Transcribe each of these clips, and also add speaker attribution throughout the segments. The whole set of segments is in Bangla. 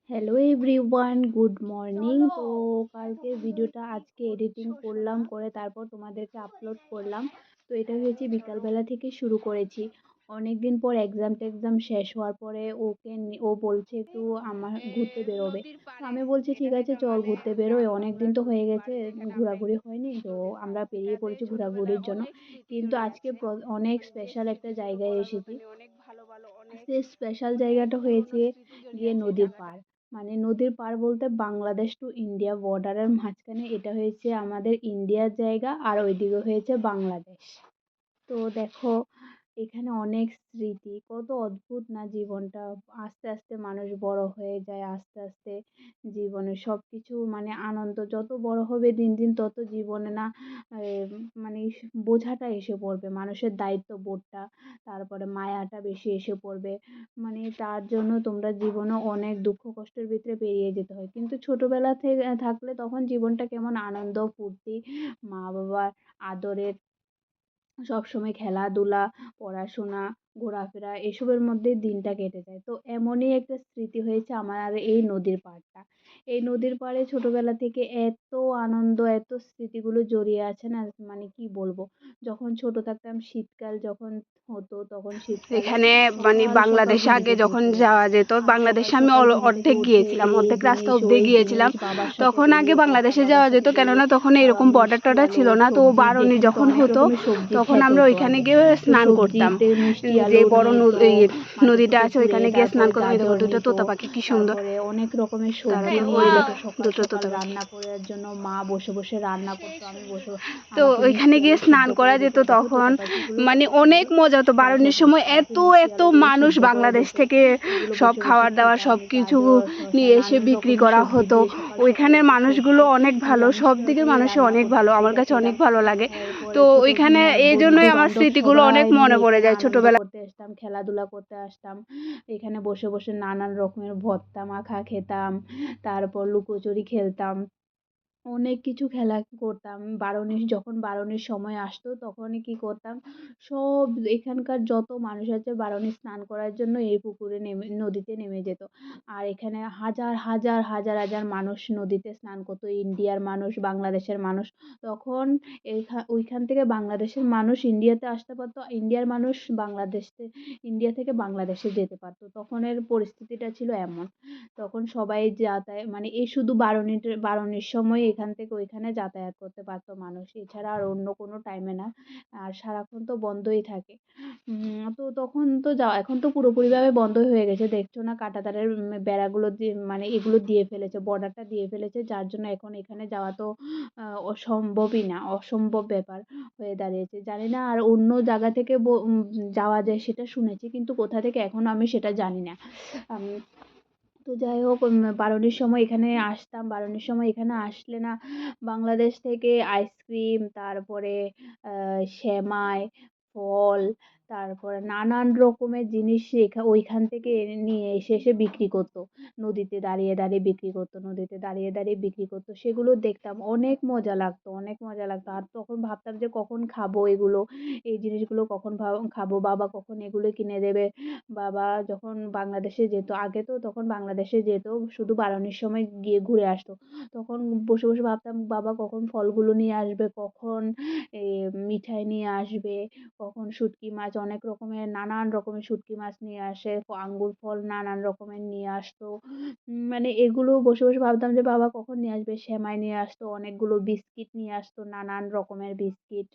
Speaker 1: Hello everyone, good morning. তো কালকের ভিডিওটা আজকে এডিটিং করলাম, করে তারপর তোমাদেরকে আপলোড করলাম। তো এটা হয়েছে বিকালবেলা থেকে শুরু করেছি। অনেক দিন পর এক্সাম শেষ হওয়ার পরে ও বলছে একটু আমার ঘুরতে বেরোবে। তো আমি বলছি ঠিক আছে চল ঘুরতে বেরোই, অনেক দিন তো হয়ে গেছে ঘোরাঘুরি হয়নি। তো আমরা বেরিয়ে পড়েছি ঘোরাঘুরির জন্য। কিন্তু আজকে অনেক স্পেশাল একটা জায়গায় এসেছি। সেই স্পেশাল জায়গাটা হয়েছে গিয়ে নদীর পাড়। মানে নদীর পাড় বলতে বাংলাদেশ টু ইন্ডিয়া বর্ডারের মাঝখানে এটা হয়েছে আমাদের ইন্ডিয়ার জায়গা, আর ওইদিকে হয়েছে বাংলাদেশ। তো দেখো এখানে অনেক স্মৃতি, কত অদ্ভুত না জীবনটা। আস্তে আস্তে মানুষ বড় হয়ে যায়, আস্তে আস্তে জীবনে সব কিছু মানে আনন্দ যত বড় হবে দিন দিন তত জীবনে না মানে বোঝাটা এসে পড়বে, মানুষের দায়িত্ব বোধটা, তারপরে মায়াটা বেশি এসে পড়বে। মানে তার জন্য তোমরা জীবনে অনেক দুঃখ কষ্টের ভিতরে পেরিয়ে যেতে হয়, কিন্তু ছোটবেলা থেকে থাকলে তখন জীবনটা কেমন আনন্দ ফুর্তি, মা বাবার আদরের, সবসময় খেলাধুলা, পড়াশোনা, ঘোরাফেরা এসবের মধ্যেই দিনটা কেটে যায়। তো এমনই একটা স্মৃতি হয়েছে আমার এই নদীর পাড়টা। এই নদীর পাড়ে ছোটবেলা থেকে এত আনন্দ, এত স্মৃতিগুলো জড়িয়ে আছে না, মানে কি বলবো। যখন ছোট থাকতাম শীতকাল যখন হতো তখন শীতকালে
Speaker 2: এখানে মানে
Speaker 1: সকাল সকাল
Speaker 2: বাংলাদেশে
Speaker 1: ঘুম
Speaker 2: আগে
Speaker 1: থেকে
Speaker 2: যখন
Speaker 1: উঠে,
Speaker 2: যাওয়া যেত,
Speaker 1: আর সকাল
Speaker 2: বাংলাদেশে আমি
Speaker 1: সকাল ঘুম থেকে
Speaker 2: অর্ধেক
Speaker 1: উঠে
Speaker 2: গিয়েছিলাম,
Speaker 1: এই
Speaker 2: অর্ধেক রাস্তা
Speaker 1: জিনিস
Speaker 2: অব্দি
Speaker 1: ওই
Speaker 2: গিয়েছিলাম।
Speaker 1: জিনিস বাবার সাথে
Speaker 2: তখন আগে
Speaker 1: বেরিয়ে পড়তাম,
Speaker 2: বাংলাদেশে
Speaker 1: বাবার
Speaker 2: যাওয়া যেত,
Speaker 1: সাথে বেরিয়ে
Speaker 2: কেননা তখন এরকম বর্ডার
Speaker 1: মিষ্টি
Speaker 2: টর্ডার
Speaker 1: আলু
Speaker 2: ছিল না। তো
Speaker 1: সবজি,
Speaker 2: বারণি
Speaker 1: যেখানে তো
Speaker 2: যখন
Speaker 1: অনেক
Speaker 2: হতো
Speaker 1: রকমের সবজি
Speaker 2: তখন
Speaker 1: ক্ষেত
Speaker 2: আমরা
Speaker 1: হতো
Speaker 2: ওইখানে
Speaker 1: আগে।
Speaker 2: গিয়ে
Speaker 1: তো
Speaker 2: স্নান করতাম।
Speaker 1: সবজিতে মিষ্টি
Speaker 2: যে
Speaker 1: আলু
Speaker 2: বড়
Speaker 1: নিত,
Speaker 2: এই
Speaker 1: মাটি
Speaker 2: নদীটা
Speaker 1: থেকে
Speaker 2: আছে
Speaker 1: কুড়ে
Speaker 2: ওইখানে গিয়ে স্নান
Speaker 1: তারপরে
Speaker 2: করতাম। এই দেখো
Speaker 1: গাজর
Speaker 2: দুটো
Speaker 1: নিত।
Speaker 2: তোতা পাখি কি সুন্দর।
Speaker 1: তারপরে অনেক রকমের সবজি
Speaker 2: তারপরে
Speaker 1: নিয়ে
Speaker 2: ওই
Speaker 1: যেত,
Speaker 2: দেখো
Speaker 1: সকাল
Speaker 2: দুটো
Speaker 1: সকাল
Speaker 2: তোতা পাখি।
Speaker 1: রান্না করার জন্য মা বসে বসে রান্না করতো, আমি বসে
Speaker 2: তো
Speaker 1: আমাকে
Speaker 2: ওইখানে
Speaker 1: মিষ্টি
Speaker 2: গিয়ে
Speaker 1: আলু সিদ্ধ
Speaker 2: স্নান
Speaker 1: করে
Speaker 2: করা
Speaker 1: দিত।
Speaker 2: যেত
Speaker 1: দেখো
Speaker 2: তখন।
Speaker 1: তোতা পাখিগুলো
Speaker 2: মানে
Speaker 1: কত
Speaker 2: অনেক
Speaker 1: সুন্দর
Speaker 2: মজা হতো
Speaker 1: খেলছে,
Speaker 2: বারণের সময়।
Speaker 1: দেখো আমাকে
Speaker 2: এত
Speaker 1: মিষ্টি
Speaker 2: এত
Speaker 1: আলুগুলো
Speaker 2: মানুষ
Speaker 1: সিদ্ধ করে
Speaker 2: বাংলাদেশ
Speaker 1: দিত,
Speaker 2: থেকে
Speaker 1: এগুলো
Speaker 2: সব
Speaker 1: বসে বসে
Speaker 2: খাবার দাবার
Speaker 1: খেতাম।
Speaker 2: সব কিছু
Speaker 1: গাজর শসা
Speaker 2: নিয়ে এসে
Speaker 1: নানান
Speaker 2: বিক্রি
Speaker 1: রকমের
Speaker 2: করা
Speaker 1: সবজি
Speaker 2: হতো।
Speaker 1: দিয়ে সকাল সকাল
Speaker 2: ওইখানের
Speaker 1: একটু
Speaker 2: মানুষগুলো
Speaker 1: সবজি
Speaker 2: অনেক ভালো,
Speaker 1: নিরামিষ
Speaker 2: সব দিকের
Speaker 1: তরকারি
Speaker 2: মানুষই
Speaker 1: রান্না
Speaker 2: অনেক
Speaker 1: করতো,
Speaker 2: ভালো, আমার
Speaker 1: সেটা
Speaker 2: কাছে অনেক
Speaker 1: খেলাম।
Speaker 2: ভালো লাগে। তো
Speaker 1: এরপরে ছোট
Speaker 2: ওইখানে এই
Speaker 1: বন্ধু
Speaker 2: জন্যই আমার
Speaker 1: বান্ধব
Speaker 2: স্মৃতিগুলো অনেক
Speaker 1: সবাই
Speaker 2: মনে
Speaker 1: মিলে
Speaker 2: পড়ে
Speaker 1: এখানে
Speaker 2: যায়
Speaker 1: আনন্দ
Speaker 2: ছোটবেলা।
Speaker 1: করতে আসতাম, খেলাধুলা করতে আসতাম। এখানে বসে বসে নানান রকমের ভর্তা মাখা খেতাম, তারপর লুকোচুরি খেলতাম, অনেক কিছু খেলা করতাম। যখন বারণের সময় আসতো তখনই কি করতাম, সব এখানকার যত মানুষ আছে বারণে স্নান করার জন্য এই পুকুরে নেমে নদীতে নেমে যেত। আর এখানে হাজার হাজার হাজার হাজার মানুষ নদীতে স্নান করতো, ইন্ডিয়ার মানুষ, বাংলাদেশের মানুষ। তখন ওইখান থেকে বাংলাদেশের মানুষ ইন্ডিয়াতে আসতে পারতো, ইন্ডিয়ার মানুষ ইন্ডিয়া থেকে বাংলাদেশে যেতে পারতো। তখনের পরিস্থিতিটা ছিল এমন। তখন সবাই যাতায়াত মানে এই শুধু বারণের সময় এখান থেকে ওইখানে যাতায়াত করতে পারতো মানুষ, এছাড়া আর অন্য কোনো টাইমে না। আর সারাক্ষণ তো বন্ধই থাকে। তো তখন তো এখন তো পুরোপুরিভাবে বন্ধই হয়ে গেছে, দেখছো না কাঁটাতারের বেড়াগুলো দিয়ে মানে এগুলো দিয়ে ফেলেছে, বর্ডারটা দিয়ে ফেলেছে, যার জন্য এখন এখানে যাওয়া তো অসম্ভবই না, অসম্ভব ব্যাপার হয়ে দাঁড়িয়েছে। জানি না আর অন্য জায়গা থেকে যাওয়া যায় সেটা শুনেছি, কিন্তু কোথা থেকে এখনো আমি সেটা জানি না। তো যাই হোক, বারণের সময় এখানে আসতাম, বারণের সময় এখানে আসলে না বাংলাদেশ থেকে আইসক্রিম, তারপরে সেমাই, ফল, তারপরে নানান রকমের জিনিস ওইখান থেকে নিয়ে এসে বিক্রি করতো। নদীতে দাঁড়িয়ে দাঁড়িয়ে বিক্রি করতো, নদীতে দাঁড়িয়ে দাঁড়িয়ে বিক্রি করতো, সেগুলো দেখতাম, অনেক মজা লাগতো, অনেক মজা লাগতো। আর তখন ভাবতাম যে কখন খাবো এগুলো, এই জিনিসগুলো কখন খাবো, বাবা কখন এগুলো কিনে দেবে। বাবা যখন বাংলাদেশে যেত, আগে তো তখন বাংলাদেশে যেত শুধু বারণের সময় গিয়ে ঘুরে আসতো, তখন বসে বসে ভাবতাম বাবা কখন ফলগুলো নিয়ে আসবে, কখন মিঠাই নিয়ে আসবে, কখন শুটকি মাছ, অনেক রকমের নানান রকমের শুটকি মাছ নিয়ে আসে, আঙ্গুর ফল নানান রকমের নিয়ে আসতো। মানে এগুলো বসে বসে ভাবতাম যে বাবা কখন নিয়ে আসবে, সেমাই নিয়ে আসতো, অনেকগুলো বিস্কিট নিয়ে আসতো, নানান রকমের বিস্কিট,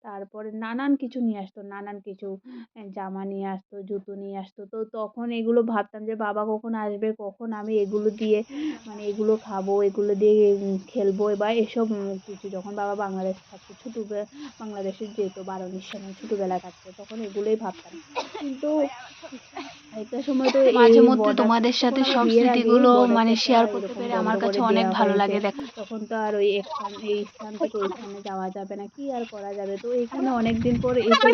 Speaker 1: তারপরে নানান কিছু নিয়ে আসতো, নানান কিছু জামা নিয়ে আসতো, জুতো নিয়ে আসতো। তো তখন এগুলো ভাবতাম যে বাবা কখন আসবে, কখন আমি এগুলো দিয়ে মানে এগুলো খাবো, এগুলো দিয়ে খেলবো বা এসব কিছু। যখন বাবা বাংলাদেশে থাকতো, বাংলাদেশে যেত বারণের সময় ছোটবেলায় থাকতো, তখন এগুলোই ভাবতাম। কিন্তু একটা সময় তো এই
Speaker 2: মাঝে মধ্যে
Speaker 1: বর্ডার,
Speaker 2: তোমাদের
Speaker 1: তখন
Speaker 2: সাথে
Speaker 1: আমার
Speaker 2: সব
Speaker 1: বিয়ের আগেই
Speaker 2: স্মৃতিগুলো মানে
Speaker 1: বর্ডারটা
Speaker 2: শেয়ার করতে
Speaker 1: এরকম
Speaker 2: পেরে
Speaker 1: বন্ধ
Speaker 2: আমার কাছে
Speaker 1: করে
Speaker 2: অনেক
Speaker 1: দেওয়া
Speaker 2: ভালো
Speaker 1: হয়েছে।
Speaker 2: লাগে। দেখো
Speaker 1: তখন তো আর এই স্থান থেকে ওই স্থানে যাওয়া যাবে না, কি আর করা যাবে। তো এখানে অনেক দিন পর এসেছি,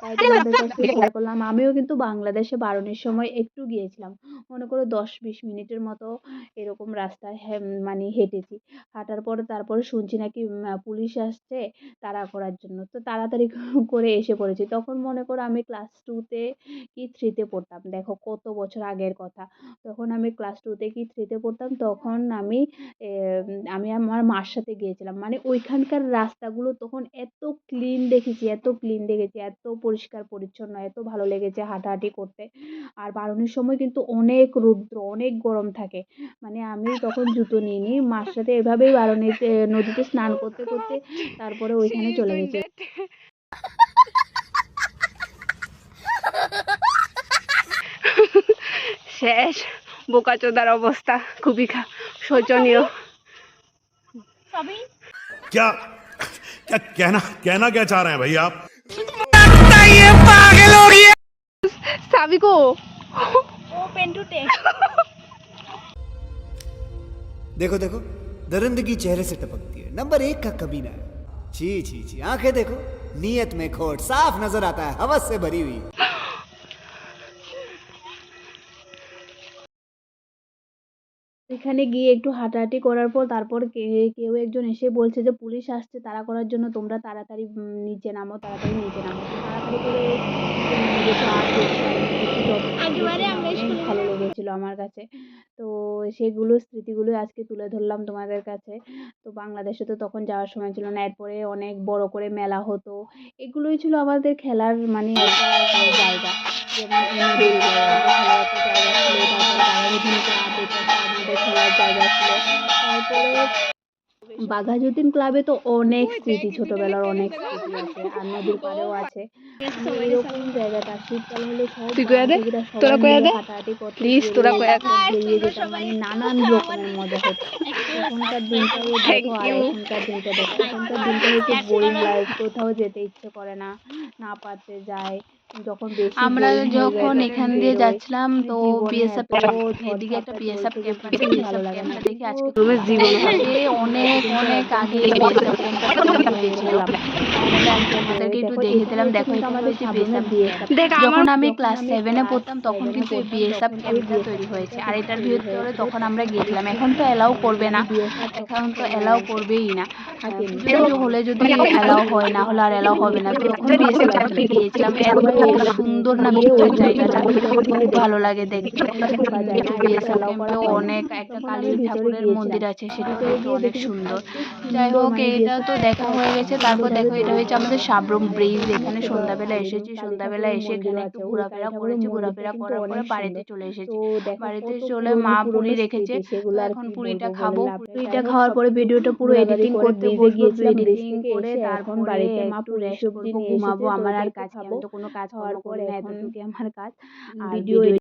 Speaker 1: তাই তোমাদের কাছে শেয়ার করলাম। আমিও কিন্তু বাংলাদেশে বারণের সময় একটু গিয়েছিলাম, মনে করো 10-20 মিনিটের মতো এরকম রাস্তায় মানে হেঁটেছি। হাঁটার পরে তারপরে শুনছি নাকি পুলিশ আসছে তাড়া করার জন্য, তো তাড়াতাড়ি করে এসে পড়েছি। তখন মনে করো আমি ক্লাস 2 তে কি 3 তে পড়তাম। দেখো কত বছর আগের কথা। তখন আমি ক্লাস 2 তে কি 3 তে পড়তাম। তখন আমি আমার মার সাথে গিয়েছিলাম। মানে ওইখানকার রাস্তাগুলো তখন এত ক্লিন দেখেছি, এত ক্লিন দেখেছি, এত পরিষ্কার পরিচ্ছন্ন, এত ভালো লেগেছে হাঁটাহাঁটি করতে। আর বারণের সময় কিন্তু অনেক রৌদ্র, অনেক গরম থাকে। মানে আমি তখন জুতো নিইনি। মার সাথে এভাবেই বারণেতে নদীতে স্নান করতে, করতে তারপরে
Speaker 2: She
Speaker 1: ওইখানে
Speaker 2: is
Speaker 1: চলে
Speaker 2: doing
Speaker 1: গেছি।
Speaker 2: that. শেষ বোকাচোদার অবস্থা খুবই শোচনীয়।
Speaker 3: क्या क्या कहना कहना क्या चाह रहे हैं भाई आप?
Speaker 2: সাবিকো
Speaker 4: देखो देखो दरिंदगी चेहरे से टपकती है। नंबर 1 का कमीना है। छी छी छी, आंखें देखो, नीयत में खोट साफ नजर आता है, हवस से भरी हुई।
Speaker 1: এখানে গিয়ে একটু হাঁটাহাঁটি করার পর তারপর কেউ একজন এসে বলছে যে পুলিশ আসছে তাড়া করার জন্য, তোমরা তাড়াতাড়ি নিচে নামো, তাড়াতাড়ি নিচে নামো। তো তাড়াতাড়ি করে নিচে নেমে গেছি। আর দেখতে পারিনি কিছু, যতটুকু গেছি না অনেক ভালো লেগেছিল আমার কাছে। তো সেগুলো স্মৃতিগুলো আজকে তুলে ধরলাম তোমাদের কাছে। তো বাংলাদেশে তো তখন যাওয়ার সময় ছিল না। এরপরে অনেক বড় করে মেলা হতো। এগুলোই ছিল আমাদের খেলার মানে একটা জায়গা। যেমন নদীর খেলার একটা জায়গা ছিল। তারপর বাঘাযতীন ক্লাব, এটা একটা আমাদের খেলার জায়গা ছিল। তারপরে বাঘাযতীন ক্লাবে তো অনেক স্মৃতি, ছোটবেলার অনেক স্মৃতি আছে। আর নদীর পাড়েও আছে। মানে এরকম জায়গাটা শীতকাল হলে সব
Speaker 2: তুই কয়া দে,
Speaker 1: বান্ধবীরা সবাই
Speaker 2: তোরা কয়া
Speaker 1: মিলে
Speaker 2: দে
Speaker 1: হাঁটাহাঁটি করতে
Speaker 2: প্লিজ, তোরা কয়া দে।
Speaker 1: বেরিয়ে যেতাম। মানে নানান রকমের মজা হতো। এখনকার দিনটাও দেখো আর এখনকার দিনটা দেখো। এখনকার দিনটা হচ্ছে বোরিং লাইফ, কোথাও যেতে ইচ্ছে করে না, না পারতে যায়। যখন বেশি
Speaker 2: আমরা
Speaker 1: বোরিং হয়ে যায়
Speaker 2: যখন
Speaker 1: তখন
Speaker 2: এখান দিয়ে
Speaker 1: বেরোই।
Speaker 2: যাচ্ছিলাম তো
Speaker 1: জীবনে
Speaker 2: বিএসএফ
Speaker 1: এত
Speaker 2: এদিকে একটা
Speaker 1: ঝড়-ঝাপটা
Speaker 2: বিএসএফ
Speaker 1: চলছে যে
Speaker 2: ক্যাম্প আছে,
Speaker 1: কিছুই ভালো
Speaker 2: বিএসএফ
Speaker 1: লাগে না।
Speaker 2: ক্যাম্পটা দেখে
Speaker 1: কিন্তু
Speaker 2: আজকে
Speaker 1: তোমার
Speaker 2: জীবন
Speaker 1: অনেক
Speaker 2: অনেক আগে
Speaker 1: একদম
Speaker 2: বিএসএফ
Speaker 1: বের
Speaker 2: ক্যাম্পটা হয়েছিল।
Speaker 1: হলাম।
Speaker 2: তাহলে আজকে তোমাদেরকে একটু
Speaker 1: দেখো
Speaker 2: দেখিয়ে
Speaker 1: এখানে
Speaker 2: দিলাম।
Speaker 1: এসে
Speaker 2: দেখো
Speaker 1: কিন্তু
Speaker 2: এটা
Speaker 1: আমাদের
Speaker 2: হয়েছে
Speaker 1: সাবরুমের
Speaker 2: বিএসএফ
Speaker 1: বিএসএফ
Speaker 2: ক্যাম্প। যখন আমি ক্লাস 7 এ পড়তাম তখন
Speaker 1: 7 এ
Speaker 2: কিন্তু এই
Speaker 1: পড়তাম
Speaker 2: বিএসএফ
Speaker 1: তখন এই
Speaker 2: ক্যাম্পটা তৈরি
Speaker 1: বিএসএফ
Speaker 2: হয়েছে।
Speaker 1: ক্যাম্পটা
Speaker 2: আর
Speaker 1: কিন্তু
Speaker 2: এটার
Speaker 1: তৈরি
Speaker 2: ভিতরে
Speaker 1: হয়েছিল।
Speaker 2: তখন আমরা
Speaker 1: তখন
Speaker 2: গেছিলাম।
Speaker 1: পুলিশ
Speaker 2: এখন তো অ্যালাউ করবে না,
Speaker 1: মানে বিএসএফ
Speaker 2: এখন
Speaker 1: তখন
Speaker 2: তো অ্যালাউ করবেই না।
Speaker 1: থাকেনি।
Speaker 2: পুজো হলে যদি অ্যালাউ হয়, না হলে আর অ্যালাউ হবে না। তো তখন বিএসএফ ক্যাম্পে গিয়েছিলাম। এত সুন্দর না ভিতর জায়গাটা, খুব ভালো লাগে দেখতে।
Speaker 1: ঢোকা যায় না,
Speaker 2: তো
Speaker 1: এখানে
Speaker 2: বিএসএফ
Speaker 1: অ্যালাউ করা
Speaker 2: ক্যাম্পেও
Speaker 1: হয় না।
Speaker 2: অনেক একটা
Speaker 1: তখন
Speaker 2: কালী
Speaker 1: আমি ভিতরে
Speaker 2: ঠাকুরের
Speaker 1: গিয়েছিলাম।
Speaker 2: মন্দির আছে, সেটাও
Speaker 1: ভিতরে
Speaker 2: দেখতে
Speaker 1: গিয়ে
Speaker 2: অনেক
Speaker 1: দেখেছি
Speaker 2: সুন্দর।
Speaker 1: এত
Speaker 2: যাই
Speaker 1: সুন্দর
Speaker 2: হোক,
Speaker 1: মানে
Speaker 2: এটা তো
Speaker 1: বিএসএফ
Speaker 2: দেখা হয়ে গেছে। তারপর দেখো এটা হয়েছে আমাদের সাবরুম ব্রিজ। এখানে সন্ধ্যাবেলা এসেছি,
Speaker 1: কালী
Speaker 2: সন্ধ্যাবেলা
Speaker 1: ঠাকুরের
Speaker 2: এসে এখানে
Speaker 1: মন্দিরও
Speaker 2: একটু
Speaker 1: আছে। ওই কালী
Speaker 2: ঘোরাফেরা
Speaker 1: ঠাকুরের
Speaker 2: করেছি,
Speaker 1: মন্দিরটা
Speaker 2: ঘোরাফেরা
Speaker 1: কিন্তু
Speaker 2: করার পরে
Speaker 1: অনেক
Speaker 2: বাড়িতে
Speaker 1: সুন্দর।
Speaker 2: চলে এসেছি।
Speaker 1: তো দেখো
Speaker 2: বাড়িতে
Speaker 1: কত
Speaker 2: চলে
Speaker 1: পুরনো
Speaker 2: মা
Speaker 1: পুরনো
Speaker 2: পুরি রেখেছে,
Speaker 1: স্মৃতি,
Speaker 2: তো
Speaker 1: সেগুলো আর
Speaker 2: এখন
Speaker 1: কি
Speaker 2: পুরিটা
Speaker 1: বলবো, বলে
Speaker 2: খাবো।
Speaker 1: লাভ নেই।
Speaker 2: পুরিটা
Speaker 1: যাই হোক
Speaker 2: খাওয়ার পরে
Speaker 1: সবকিছু
Speaker 2: ভিডিওটা পুরো
Speaker 1: ঘোরাঘুরি
Speaker 2: এডিটিং
Speaker 1: করে
Speaker 2: করতে
Speaker 1: ব্রিজে
Speaker 2: বসবো।
Speaker 1: গিয়েছিলাম। ব্রিজ
Speaker 2: এডিটিং
Speaker 1: থেকে
Speaker 2: করে
Speaker 1: এসে এখন
Speaker 2: তারপরে
Speaker 1: বাড়িতে মা
Speaker 2: একটু
Speaker 1: পুরি
Speaker 2: রেস্ট
Speaker 1: সবজি
Speaker 2: করবো,
Speaker 1: নিয়ে
Speaker 2: ঘুমাবো।
Speaker 1: এসেছে। তো
Speaker 2: আমার
Speaker 1: ওটা
Speaker 2: আর
Speaker 1: একটু
Speaker 2: কাজ কি,
Speaker 1: খাবো।
Speaker 2: আমি তো কোনো কাজকর্ম
Speaker 1: খাওয়ার পর
Speaker 2: করি না,
Speaker 1: এখন
Speaker 2: এতটুকুই আমার কাজ। আর
Speaker 1: ভিডিও
Speaker 2: ভিডিও